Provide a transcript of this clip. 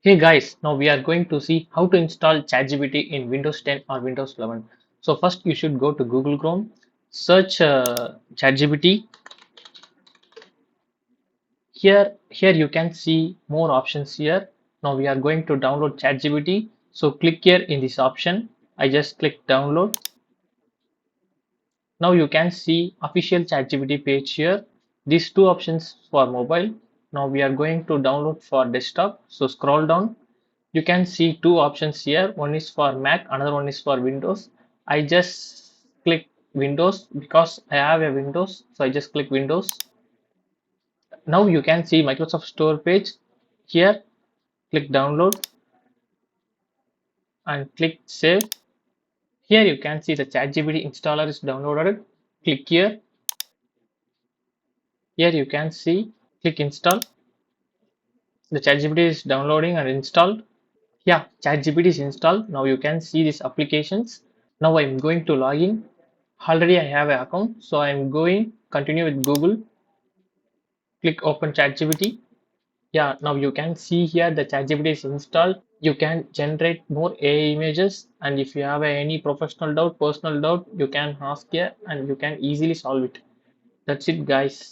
Hey guys, now we are going to see how to install ChatGPT in Windows 10 or Windows 11. So first you should go to Google Chrome, search ChatGPT. Here you can see more options here. Now we are going to download ChatGPT. So click here in this option. I just click download. Now you can see official ChatGPT page here. These two options for mobile. Now we are going to download for desktop. So scroll down. You can see two options here. One is for Mac, another one is for Windows. I just click Windows because I have a Windows, so I just click Windows. Now you can see Microsoft Store page. Here click download and click save. Here you can see the ChatGPT installer is downloaded. Click here. Here you can see click install. The ChatGPT is downloading and installed. Yeah, ChatGPT is installed. Now you can see these applications. Now I'm going to log in. Already I have an account, so I'm going continue with Google. Click open ChatGPT. Yeah, now you can see here the ChatGPT is installed. You can generate more AI images, and if you have any professional doubt, personal doubt, you can ask here and you can easily solve it. That's it, guys.